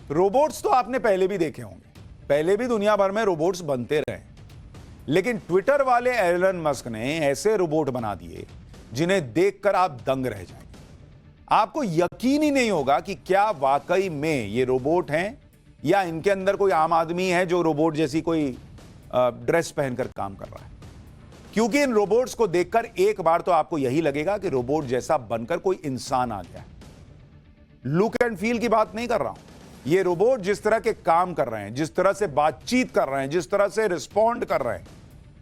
Robots तो आपने पहले भी देखे होंगे, पहले भी दुनिया भर में रोबोट्स बनते रहे, लेकिन ट्विटर वाले एलन मस्क ने ऐसे रोबोट बना दिए जिन्हें देखकर आप दंग रह जाएंगे। आपको यकीन ही नहीं होगा कि क्या वाकई में ये रोबोट हैं या इनके अंदर कोई आम आदमी है जो रोबोट जैसी कोई ड्रेस पहनकर काम कर रहा है। क्योंकि इन रोबोट्स को देखकर एक बार तो आपको यही लगेगा कि रोबोट जैसा बनकर कोई इंसान आ गया है। लुक एंड फील की बात नहीं कर रहा हूं। ये रोबोट जिस तरह के काम कर रहे हैं, जिस तरह से बातचीत कर रहे हैं, जिस तरह से रिस्पॉन्ड कर रहे हैं,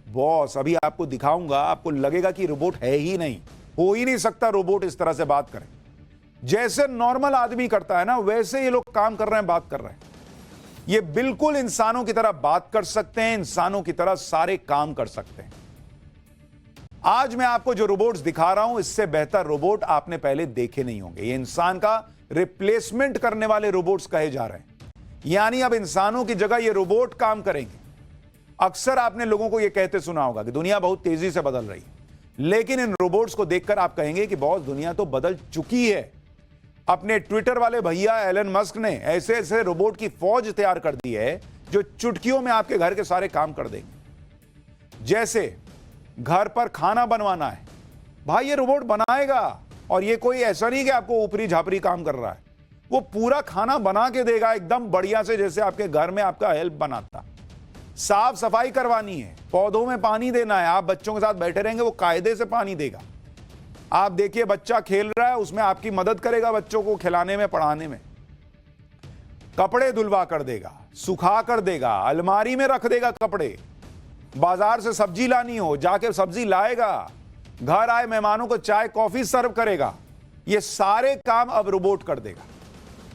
बॉस अभी आपको दिखाऊंगा, आपको लगेगा कि रोबोट है ही नहीं, हो ही नहीं सकता रोबोट इस तरह से बात करे। जैसे नॉर्मल आदमी करता है ना, वैसे ये लोग काम कर रहे हैं, बात कर रहे हैं। ये बिल्कुल इंसानों की तरह बात कर सकते हैं, इंसानों की तरह सारे काम कर सकते हैं। आज मैं आपको जो रोबोट्स दिखा रहा हूं, इससे बेहतर रोबोट आपने पहले देखे नहीं होंगे। ये इंसान का रिप्लेसमेंट करने वाले रोबोट्स कहे जा रहे हैं, यानी अब इंसानों की जगह ये रोबोट काम करेंगे। अक्सर आपने लोगों को यह कहते सुना होगा कि दुनिया बहुत तेजी से बदल रही है, लेकिन इन रोबोट्स को देखकर आप कहेंगे कि बहुत दुनिया तो बदल चुकी है। अपने ट्विटर वाले भैया एलन मस्क ने ऐसे ऐसे रोबोट की फौज तैयार कर दी है जो चुटकियों में आपके घर के सारे काम कर देंगे। जैसे घर पर खाना बनवाना है, भाई ये रोबोट बनाएगा, और ये कोई ऐसा नहीं कि आपको ऊपरी झापरी काम कर रहा है, वो पूरा खाना बना के देगा एकदम बढ़िया से, जैसे आपके घर में आपका हेल्प बनाता। साफ सफाई करवानी है, पौधों में पानी देना है, आप बच्चों के साथ बैठे रहेंगे, वो कायदे से पानी देगा। आप देखिए बच्चा खेल रहा है, उसमें आपकी मदद करेगा बच्चों को खिलाने में, पढ़ाने में। कपड़े धुलवा कर देगा, सुखा कर देगा, अलमारी में रख देगा कपड़े। बाजार से सब्जी लानी हो, जाके सब्जी लाएगा। घर आए मेहमानों को चाय कॉफी सर्व करेगा। ये सारे काम अब रोबोट कर देगा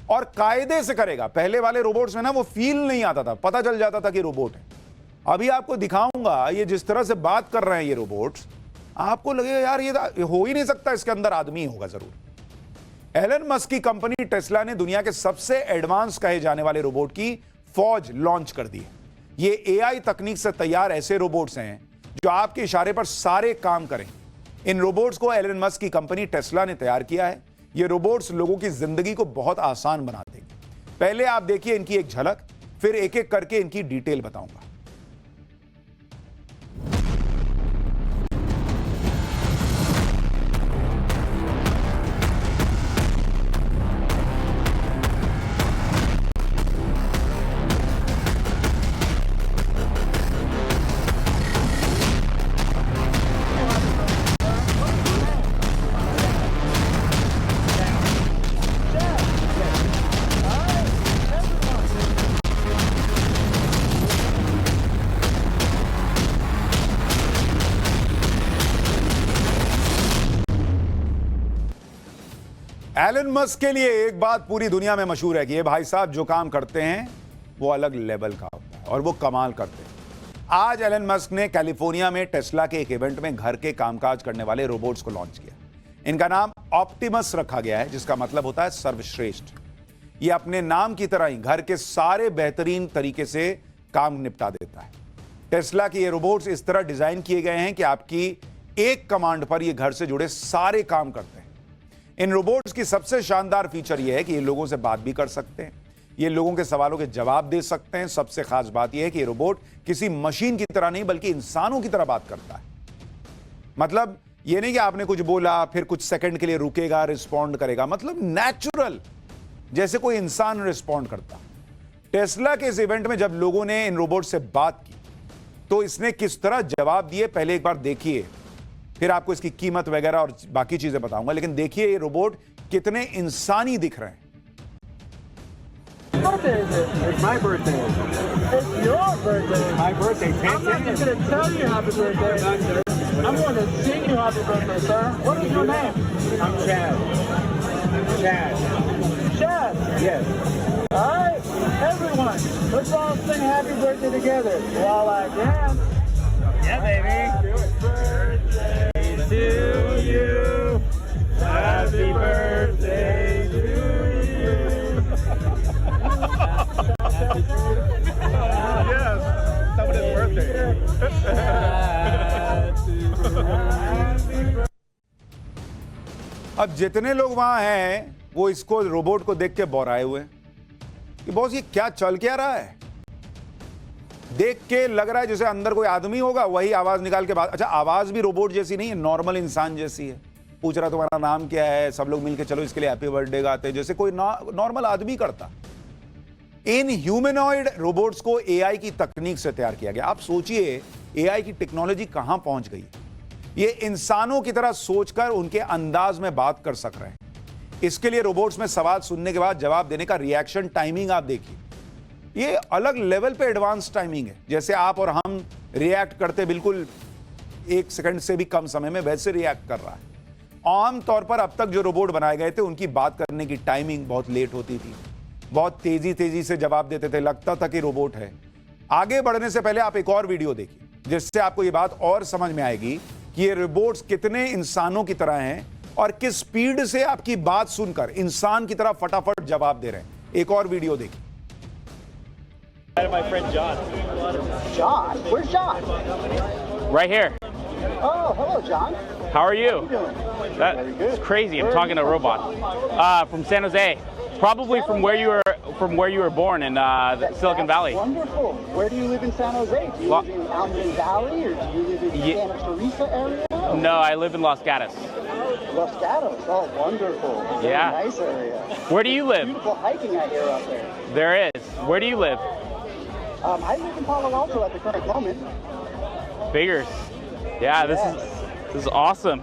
और कायदे से करेगा। पहले वाले रोबोट्स में ना वो फील नहीं आता था, पता चल जाता था कि रोबोट है। अभी आपको दिखाऊंगा, ये जिस तरह से बात कर रहे हैं ये रोबोट्स, आपको लगेगा यार ये हो ही नहीं सकता, इसके अंदर आदमी होगा जरूर। एलन मस्क की कंपनी टेस्ला ने दुनिया के सबसे एडवांस कहे जाने वाले रोबोट की फौज लॉन्च कर दी है। ये एआई तकनीक से तैयार ऐसे रोबोट्स हैं जो आपके इशारे पर सारे काम करें। इन रोबोट्स को एलन मस्क की कंपनी टेस्ला ने तैयार किया है। ये रोबोट्स लोगों की जिंदगी को बहुत आसान बना देंगे। पहले आप देखिए इनकी एक झलक, फिर एक एक करके इनकी डिटेल बताऊंगा। एलन मस्क के लिए एक बात पूरी दुनिया में मशहूर है कि ये भाई साहब जो काम करते हैं वो अलग लेवल का होता है और वो कमाल करते हैं। आज एलन मस्क ने कैलिफोर्निया में टेस्ला के एक इवेंट में घर के कामकाज करने वाले रोबोट्स को लॉन्च किया। इनका नाम ऑप्टिमस रखा गया है, जिसका मतलब होता है सर्वश्रेष्ठ। ये अपने नाम की तरह ही घर के सारे बेहतरीन तरीके से काम निपटा देता है। टेस्ला के ये रोबोट्स इस तरह डिजाइन किए गए हैं कि आपकी एक कमांड पर ये घर से जुड़े सारे काम करते हैं। इन रोबोट्स की सबसे शानदार फीचर यह है कि ये लोगों से बात भी कर सकते हैं, ये लोगों के सवालों के जवाब दे सकते हैं। सबसे खास बात यह है कि ये रोबोट किसी मशीन की तरह नहीं बल्कि इंसानों की तरह बात करता है। मतलब ये नहीं कि आपने कुछ बोला फिर कुछ सेकंड के लिए रुकेगा, रिस्पॉन्ड करेगा, मतलब नेचुरल, जैसे कोई इंसान रिस्पॉन्ड करता। टेस्ला के इस इवेंट में जब लोगों ने इन रोबोट से बात की तो इसने किस तरह जवाब दिए, पहले एक बार देखिए, फिर आपको इसकी कीमत वगैरह और बाकी चीजें बताऊंगा। लेकिन देखिए ये रोबोट कितने इंसानी दिख रहे हैं। It's my birthday. It's your birthday. My birthday. I'm not just going to tell you happy birthday. I'm going to sing you happy birthday, sir. What is your name? I'm Chad. Chad. Chad. Yes. All right, everyone, let's all sing happy birthday together while I dance. Yeah, baby. Birthday to you. Happy birthday to you. Yes, somebody's birthday. अब जितने लोग वहां हैं वो इसको robot को देख के बौराए हुए हैं। कि बॉस ये क्या चल क्या रहा है। देख के लग रहा है जैसे अंदर कोई आदमी होगा, वही आवाज निकाल के बात। अच्छा, आवाज भी रोबोट जैसी नहीं है, नॉर्मल इंसान जैसी है। पूछ रहा तुम्हारा नाम क्या है, सब लोग मिलके चलो इसके लिए हैप्पी बर्थडे गाते, जैसे कोई नॉर्मल आदमी करता। इन ह्यूमनॉइड रोबोट्स को एआई की तकनीक से तैयार किया गया। आप सोचिए एआई की टेक्नोलॉजी कहां पहुंच गई। ये इंसानों की तरह सोचकर उनके अंदाज में बात कर सक रहे हैं। इसके लिए रोबोट्स में सवाल सुनने के बाद जवाब देने का रिएक्शन टाइमिंग आप देखिए, ये अलग लेवल पे एडवांस टाइमिंग है। जैसे आप और हम रिएक्ट करते बिल्कुल 1 सेकंड से भी कम समय में, वैसे रिएक्ट कर रहा है। आमतौर पर अब तक जो रोबोट बनाए गए थे उनकी बात करने की टाइमिंग बहुत लेट होती थी, बहुत तेजी से जवाब देते थे, लगता था कि रोबोट है। आगे बढ़ने से पहले आप एक और वीडियो देखिए, जिससे आपको ये बात और समझ में आएगी कि ये रोबोट्स कितने इंसानों की तरह हैं और किस स्पीड से आपकी बात सुनकर इंसान की तरह फटाफट जवाब दे रहे हैं। एक और वीडियो देखिए। My friend John. John? Where's John? Right here. Oh, hello, John. How are you? How you doing? That's crazy. I'm talking to a robot. From San Jose. Probably from where you were born in Silicon Valley. Wonderful. Where do you live in San Jose? Do you live in Almond Valley or do you live in Ye- Santa Teresa area? No, I live in Los Gatos. Los Gatos. Oh, wonderful. Very Yeah. nice area. Where do you live? Beautiful hiking I hear up there. There is. Where do you live? I live in Palo Alto at the current moment. Figures. Yeah, this is awesome.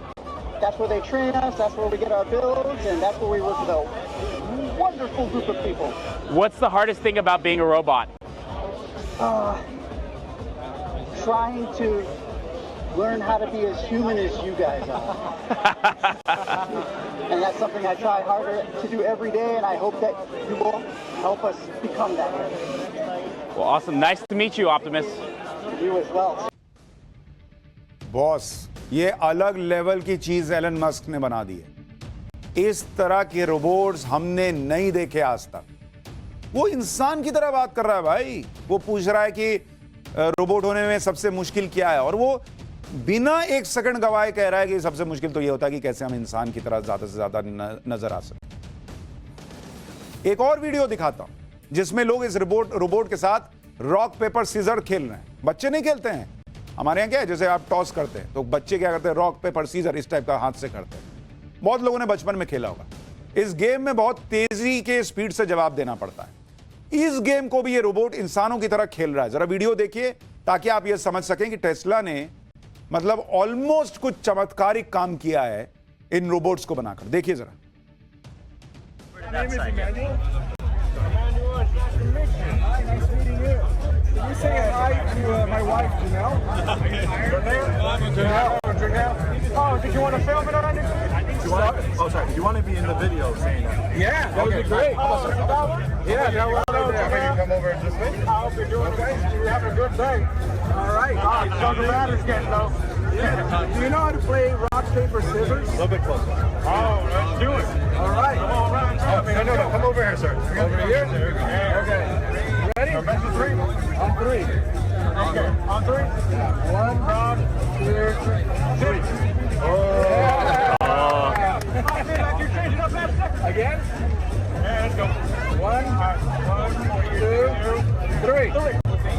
That's where they train us. That's where we get our builds, and that's where we work with a wonderful group of people. What's the hardest thing about being a robot? Trying to learn how to be as human as you guys are. And that's something I try harder to do every day, and I hope that you will help us become that way. Well, awesome. Nice to meet you, Optimus. You as well. Boss, ये अलग level की चीज Elon Musk ने बना दी है। इस तरह के रोबोट्स हमने नहीं देखे आज तक। वो इंसान की तरह बात कर रहा है भाई। वो पूछ रहा है कि रोबोट होने में सबसे मुश्किल क्या है, और वो बिना 1 सेकंड गवाए कह रहा है कि सबसे मुश्किल तो ये होता है कि कैसे हम इंसान की तरह ज्यादा से ज्यादा नजर आ सके। एक और वीडियो दिखाता हूं जिसमें लोग इस रोबोट के साथ रॉक पेपर सीजर खेल रहे हैं। बच्चे नहीं खेलते हैं, हमारे यहाँ क्या है, जैसे आप टॉस करते हैं तो बच्चे क्या करते हैं, रॉक पेपर सीजर इस टाइप का हाथ से करते हैं। बहुत लोगों ने बचपन में खेला होगा। इस गेम में बहुत तेजी के स्पीड से जवाब देना पड़ता है। इस गेम को भी ये रोबोट इंसानों की तरह खेल रहा है। जरा वीडियो देखिए ताकि आप ये समझ सकें कि टेस्ला ने मतलब ऑलमोस्ट कुछ चमत्कारिक काम किया है इन रोबोट्स को बनाकर। देखिए जरा। My name is Emmanuel. Can you say hi to my wife, Janelle? Janelle? Oh, did you want to film it on anything? Oh, sorry. You want to be in the video saying that? Yeah, that would be great. Yeah, that would be great. Come over and just wait. I hope you're doing great. You're having a good day. All right. So the ladder's getting low. Yeah. Do you know how to play rock, paper, scissors? A little bit closer. Oh, let's do it. All right. Come on, round two. No. Come over here, sir. Over here? Okay. Ready? Mention 3. On 3. Okay. On 3? 1, 2, 3. Oh. Again? Yeah, let's go. 1, 2, 3.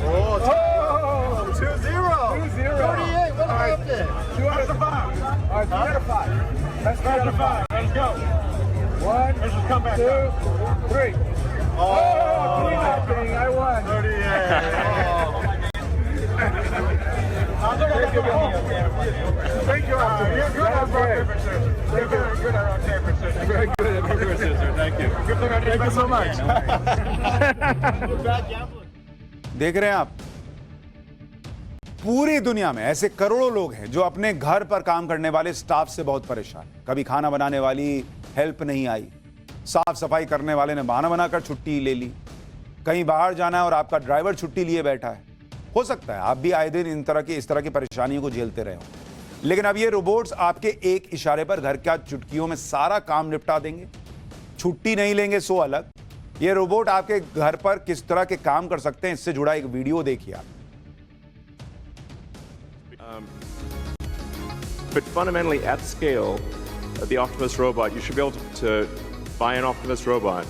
Oh, Oh! 2-0. 2-0. 38. What happened? 2 out of 5. All right, 2 out of 5. That's 3 out of 5. Let's go. 1, Let's just come back 2, up. 3. Oh, 3-0. I won. 38. Thank you. You're good at rock, paper, scissors. You're very good at rock, paper, scissors. Very good at paper scissors. Thank you. Good thing I did. Thank you so much. देख रहे हैं आप, पूरी दुनिया में ऐसे करोड़ों लोग हैं जो अपने घर पर काम करने वाले स्टाफ से बहुत परेशान हैं। कभी खाना बनाने वाली हेल्प नहीं आई, साफ सफाई करने वाले ने बहाना बनाकर छुट्टी ले ली, कहीं बाहर जाना है और आपका ड्राइवर छुट्टी लिए बैठा है। हो सकता है आप भी आए दिन इस तरह की परेशानियों को झेलते रहे हो, लेकिन अब ये रोबोट्स आपके एक इशारे पर घर का चुटकियों में सारा काम निपटा देंगे। छुट्टी नहीं लेंगे सो अलग, ये रोबोट आपके घर पर किस तरह के काम कर सकते हैं इससे जुड़ा एक वीडियो देखिए आप। But fundamentally, at scale, the Optimus robot, you should be able to buy an Optimus robot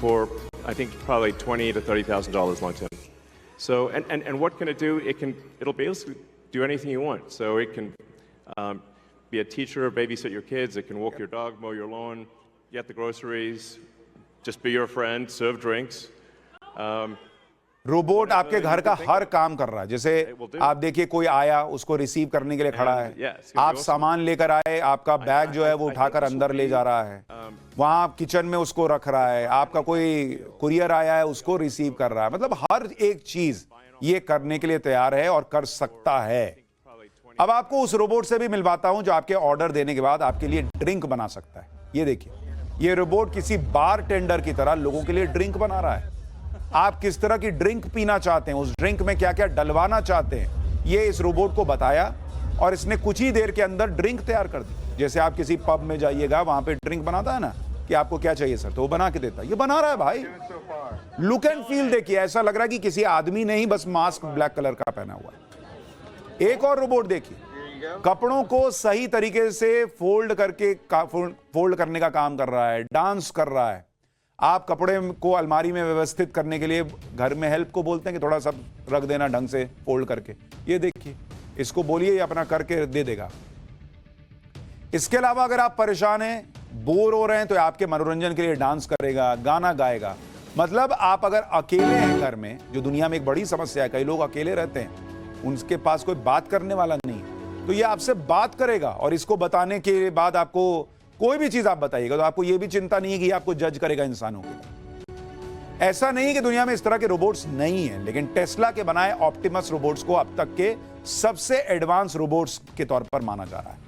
for I think probably $20,000 to $30,000 long term. So, and what can it do? It'll basically do anything you want. So it can be a teacher, babysit your kids. It can walk your dog, mow your lawn, get the groceries, just be your friend, serve drinks. Robot आपके घर का हर काम कर रहा है। जैसे आप देखिए, कोई आया, उसको रिसीव करने के लिए खड़ा है, आप सामान लेकर आए, आपका बैग जो है वो उठाकर अंदर ले जा रहा है, वहां आप किचन में उसको रख रहा है, आपका कोई कुरियर आया है उसको रिसीव कर रहा है। मतलब हर एक चीज ये करने के लिए तैयार है और कर सकता है। अब आपको उस रोबोट से भी मिलवाता हूं जो आपके ऑर्डर देने के बाद आपके लिए ड्रिंक बना सकता है। ये देखिए, ये रोबोट किसी बार टेंडर की तरह लोगों के लिए ड्रिंक बना रहा है। आप किस तरह की ड्रिंक पीना चाहते हैं, उस ड्रिंक में क्या क्या डलवाना चाहते हैं, ये इस रोबोट को बताया और इसने कुछ ही देर के अंदर ड्रिंक तैयार कर दी। जैसे आप किसी पब में जाइएगा, वहां पे ड्रिंक बनाता है ना कि आपको क्या चाहिए सर, तो वो बना के देता है। ये बना रहा है भाई। लुक एंड फील देखिए, ऐसा लग रहा है कि किसी आदमी ने ही बस मास्क ब्लैक कलर का पहना हुआ है। एक और रोबोट देखिए, कपड़ों को सही तरीके से फोल्ड करने का काम कर रहा है, डांस कर रहा है। आप कपड़े को अलमारी में व्यवस्थित करने के लिए घर में हेल्प को बोलते हैं कि थोड़ा सा रख देना ढंग से फोल्ड करके। ये देखिए, इसको बोलिए, ये अपना करके दे देगा। इसके अलावा अगर आप परेशान हैं, बोर हो रहे हैं, तो आपके मनोरंजन के लिए डांस करेगा, गाना गाएगा। मतलब आप अगर अकेले हैं घर में, जो दुनिया में एक बड़ी समस्या है, कई लोग अकेले रहते हैं, उनके पास कोई बात करने वाला नहीं, तो ये आपसे बात करेगा। और इसको बताने के बाद आपको कोई भी चीज आप बताइएगा तो आपको ये भी चिंता नहीं है कि आपको जज करेगा इंसानों की। ऐसा नहीं कि दुनिया में इस तरह के रोबोट्स नहीं है, लेकिन टेस्ला के बनाए ऑप्टिमस रोबोट्स को अब तक के सबसे एडवांस रोबोट्स के तौर पर माना जा रहा है।